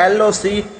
LOC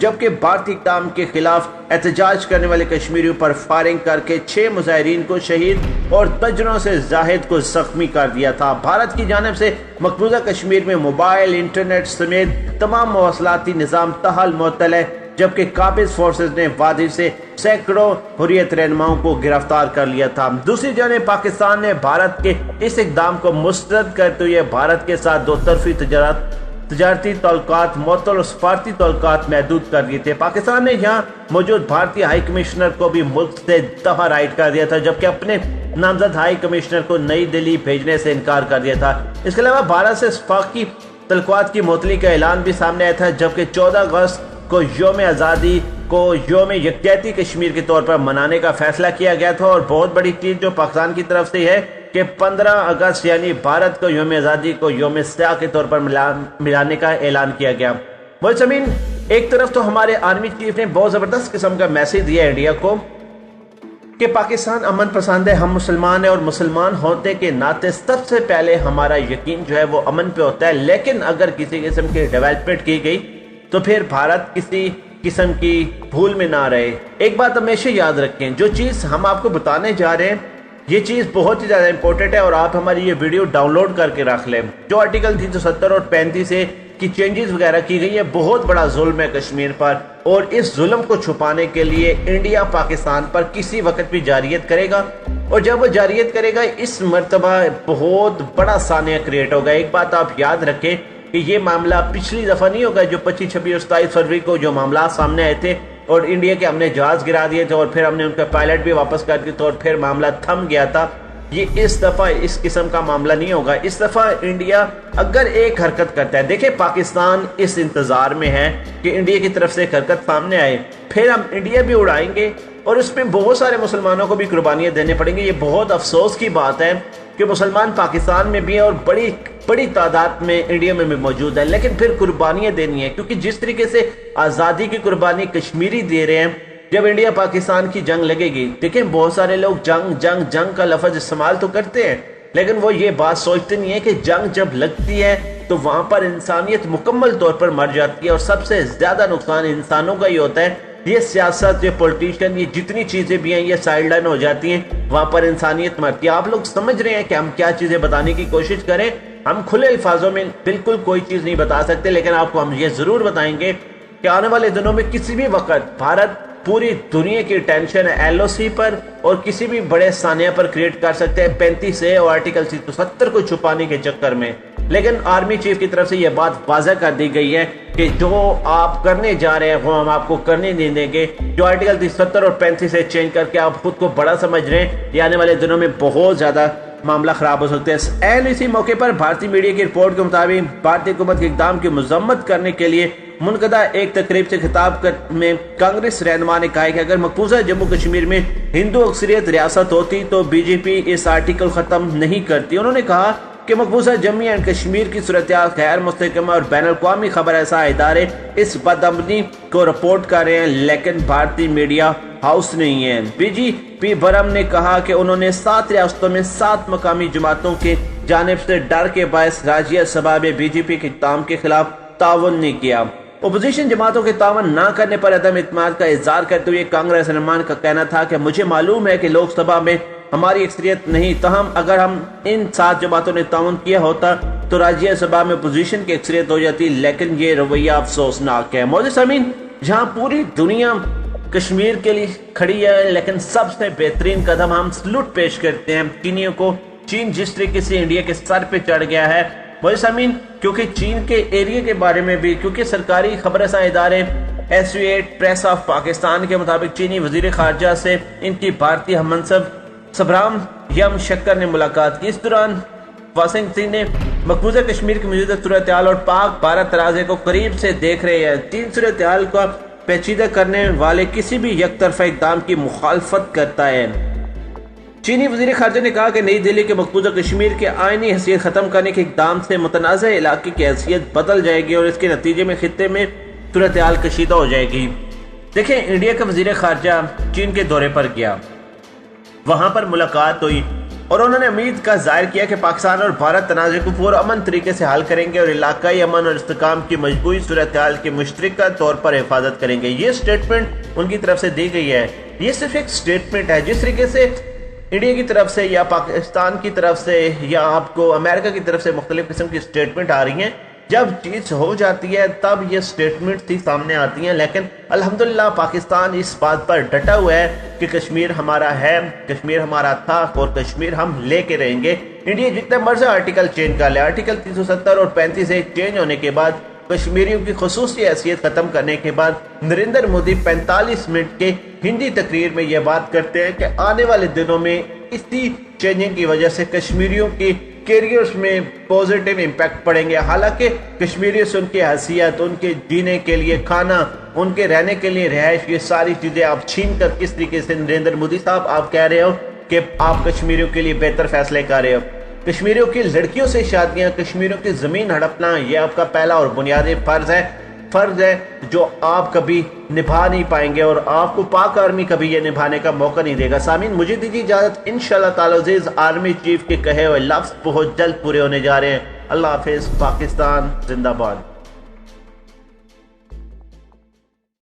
جبکہ بھارتی اقدام کے خلاف احتجاج کرنے والے کشمیریوں پر فائرنگ کر کے 6 مظاہرین کو شہید اور درجنوں سے زائد کو زخمی کر دیا تھا۔ بھارت کی جانب سے مقبوضہ کشمیر میں موبائل، انٹرنیٹ سمیت تمام مواصلاتی نظام تاحال معطل ہے، جبکہ قابض فورسز نے وادی سے سینکڑوں حریت رہنماؤں کو گرفتار کر لیا تھا۔ دوسری جانب پاکستان نے بھارت کے اس اقدام کو مسترد کرتے ہوئے بھارت کے ساتھ دو طرفی تجارتی تعلقات معطل اور سفارتی تعلقات محدود کر دیے تھے۔ پاکستان نے یہاں موجود بھارتی ہائی کمشنر کو بھی ملک سے دفعہ رائٹ کر دیا تھا، جبکہ اپنے نامزد ہائی کمشنر کو نئی دلی بھیجنے سے انکار کر دیا تھا۔ اس کے علاوہ بھارت سے سفارتی تعلقات کی معطلی کا اعلان بھی سامنے آیا تھا، جبکہ 14 اگست کو یوم آزادی کو یوم یکجہتی کشمیر کے طور پر منانے کا فیصلہ کیا گیا تھا۔ اور بہت بڑی چیز جو پاکستان کی طرف سے ہے کہ 15 اگست یعنی بھارت کو یوم آزادی کو یوم سیاہ کے طور پر ملانے کا اعلان کیا گیا۔ سمین، ایک طرف تو ہمارے آرمی چیف نے بہت زبردست قسم کا میسج دیا انڈیا کو کہ پاکستان امن پسند ہے، ہم مسلمان ہیں اور مسلمان ہونے کے ناطے سب سے پہلے ہمارا یقین جو ہے وہ امن پہ ہوتا ہے، لیکن اگر کسی قسم کی ڈیولپمنٹ کی گئی تو پھر بھارت کسی قسم کی بھول میں نہ رہے۔ ایک بات ہمیشہ یاد رکھیں، جو چیز ہم آپ کو بتانے جا رہے ہیں یہ چیز بہت ہی زیادہ امپورٹنٹ ہے، اور آپ ہماری یہ ویڈیو ڈاؤن لوڈ کر کے رکھ لیں۔ جو آرٹیکل 370 اور 35 کی چینجز وغیرہ کی گئی ہے، بہت بڑا ظلم ہے کشمیر پر، اور اس ظلم کو چھپانے کے لیے انڈیا پاکستان پر کسی وقت بھی جارحیت کرے گا، اور جب وہ جارحیت کرے گا اس مرتبہ بہت بڑا سانحہ کریٹ ہوگا۔ ایک بات آپ یاد رکھیں کہ یہ معاملہ پچھلی دفعہ نہیں ہوگا جو 25، 26 اور 27 فروری کو جو معاملات سامنے آئے تھے اور انڈیا کے ہم نے جہاز گرا دیے تھے اور پھر ہم نے ان کا پائلٹ بھی واپس کر دیے تھے اور پھر معاملہ تھم گیا تھا۔ یہ اس دفعہ اس قسم کا معاملہ نہیں ہوگا۔ اس دفعہ انڈیا اگر ایک حرکت کرتا ہے، دیکھیں پاکستان اس انتظار میں ہے کہ انڈیا کی طرف سے ایک حرکت سامنے آئے، پھر ہم انڈیا بھی اڑائیں گے اور اس میں بہت سارے مسلمانوں کو بھی قربانیاں دینے پڑیں گے۔ یہ بہت افسوس کی بات ہے کہ مسلمان پاکستان میں بھی ہیں اور بڑی تعداد میں انڈیا میں بھی موجود ہیں، لیکن پھر قربانیاں دینی ہیں، کیونکہ جس طریقے سے آزادی کی قربانی کشمیری دے رہے ہیں جب انڈیا پاکستان کی جنگ لگے گی۔ دیکھیں بہت سارے لوگ جنگ کا لفظ استعمال تو کرتے ہیں، لیکن وہ یہ بات سوچتے نہیں ہے کہ جنگ جب لگتی ہے تو وہاں پر انسانیت مکمل طور پر مر جاتی ہے، اور سب سے زیادہ نقصان انسانوں کا ہی ہوتا ہے۔ یہ سیاست، یہ پولیٹیشین، یہ جتنی چیزیں بھی ہیں یہ سائیڈ لائن ہو جاتی ہیں، وہاں پر انسانیت مرتی ہے۔ آپ لوگ سمجھ رہے ہیں کہ ہم کیا چیزیں بتانے کی کوشش کریں؟ ہم کھلے الفاظوں میں بالکل کوئی چیز نہیں بتا سکتے، لیکن آپ کو ہم یہ ضرور بتائیں گے کہ آنے والے دنوں میں کسی بھی وقت بھارت پوری دنیا کی ٹینشن ایل او سی پر اور کسی بھی بڑے سانحہ پر کریٹ کر سکتے ہیں 35 اور آرٹیکل 370 کو چھپانے کے چکر میں۔ لیکن آرمی چیف کی طرف سے یہ بات واضح کر دی گئی ہے کہ جو آپ کرنے جا رہے ہیں وہ ہم آپ کو کرنے نہیں دیں گے۔ جو آرٹیکل 370 اور 35 سے چینج کر کے آپ خود کو بڑا سمجھ رہے ہیں، یہ آنے والے دنوں میں بہت زیادہ معاملہ خراب ہو سکتے ہیں۔ اسی موقع پر بھارتی میڈیا کی رپورٹ کے مطابق بھارتی حکومت کے اقدام کی مذمت کرنے کے لیے منعقدہ ایک تقریب سے خطاب میں کانگریس رہنما نے کہا کہ اگر مقبوضہ جموں کشمیر میں ہندو اکثریت ریاست ہوتی تو بی جے پی اس آرٹیکل ختم نہیں کرتی۔ انہوں نے کہا کہ مقبوضہ جموں اینڈ کشمیر کی صورتحال غیر مستحکم اور بین الاقوامی خبر رساں ادارے اس بدامنی کو رپورٹ کر رہے ہیں، لیکن بھارتی میڈیا ہاؤس نہیں ہے۔ بی جے پی برم نے کہا کہ انہوں نے 7 ریاستوں میں 7 مقامی جماعتوں کی جانب سے ڈر کے باعث راجیہ سبھا میں بی جے پی کے اقدام کے خلاف تعاون نہیں کیا۔ اپوزیشن جماعتوں کے تعاون نہ کرنے پر عدم اعتماد کا اظہار کرتے ہوئے کانگریس رہنمان کا کہنا تھا کہ مجھے معلوم ہے کہ لوک سبھا میں ہماری اکثریت نہیں، تاہم اگر ہم ان 7 جماعتوں نے تعاون کیا ہوتا تو راجیہ سبھا میں اپوزیشن کی اکثریت ہو جاتی، لیکن یہ رویہ افسوسناک ہے۔ معزز سامعین، جہاں پوری دنیا کشمیر کے لیے کھڑی ہے، لیکن سب سے بہترین قدم ہم سلوٹ پیش کرتے ہیں چینیوں کو۔ چین جس طریقے سے انڈیا کے سر پہ چڑھ گیا ہے، سامعین، کیونکہ چین کے ایریا کے بارے میں بھی، کیونکہ سرکاری خبر رساں ادارے ایسوسییٹڈ پریس آف پاکستان کے مطابق چینی وزیر خارجہ سے ان کی بھارتی ہم منصب سبرام یم شکر نے ملاقات کی۔ اس دوران واشنگٹن نے مقبوضہ کشمیر کی موجودہ صورتحال اور پاک بھارت تنازع کو قریب سے دیکھ رہے ہیں۔ تین صورتحال کو پیچیدہ کرنے والے کسی بھی یک طرفہ اقدام کی مخالفت کرتا ہے۔ چینی وزیر خارجہ نے کہا کہ نئی دہلی کے مقبوضہ کشمیر کے آئینی حیثیت ختم کرنے کے اقدام سے متنازع علاقے کی حیثیت بدل جائے گی اور اس کے نتیجے میں خطے میں صورتحال کشیدہ ہو جائے گی۔ دیکھیں، انڈیا کا وزیر خارجہ چین کے دورے پر گیا، وہاں پر ملاقات ہوئی اور انہوں نے امید کا ظاہر کیا کہ پاکستان اور بھارت تنازع کو پرامن طریقے سے حل کریں گے اور علاقائی امن اور استحکام کی مجموعی صورتحال کی مشترکہ طور پر حفاظت کریں گے۔ یہ سٹیٹمنٹ ان کی طرف سے دی گئی ہے۔ یہ صرف ایک سٹیٹمنٹ ہے۔ جس طریقے سے انڈیا کی طرف سے یا پاکستان کی طرف سے یا آپ کو امریکہ کی طرف سے مختلف قسم کی سٹیٹمنٹ آ رہی ہیں، جب چیز ہو جاتی ہے تب یہ سٹیٹمنٹ ہی سامنے آتی ہیں، لیکن الحمدللہ پاکستان اس بات پر ڈٹا ہوا ہے کہ کشمیر ہمارا ہے، کشمیر ہمارا تھا اور کشمیر ہم لے کے رہیں گے۔ انڈیا جتنے مرضی آرٹیکل چینج کر لے، آرٹیکل 370 اور 35 چینج ہونے کے بعد، کشمیریوں کی خصوصی حیثیت ختم کرنے کے بعد، نریندر مودی 45 منٹ کے ہندی تقریر میں یہ بات کرتے ہیں کہ آنے والے دنوں میں اسی چینجنگ کی وجہ سے کشمیریوں کی کیریئرز میں پوزیٹیو امپیکٹ پڑیں گے۔ حالانکہ کشمیریوں سے ان کی حیثیت، ان کے جینے کے لیے کھانا، ان کے رہنے کے لیے رہائش، یہ ساری چیزیں آپ چھین کر کس طریقے سے نریندر مودی صاحب آپ کہہ رہے ہو کہ آپ کشمیریوں کے لیے بہتر فیصلے کر رہے ہو۔ کشمیریوں کی لڑکیوں سے شادیاں، کشمیریوں کی زمین ہڑپنا، یہ آپ کا پہلا اور بنیادی فرض ہے جو آپ کبھی نبھا نہیں پائیں گے اور آپ کو پاک آرمی کبھی یہ نبھانے کا موقع نہیں دے گا۔ سامعین مجھے دیجیے اجازت، انشاءاللہ تعالی عزیز آرمی چیف کے کہے ہوئے لفظ بہت جلد پورے ہونے جا رہے ہیں۔ اللہ حافظ، پاکستان زندہ باد۔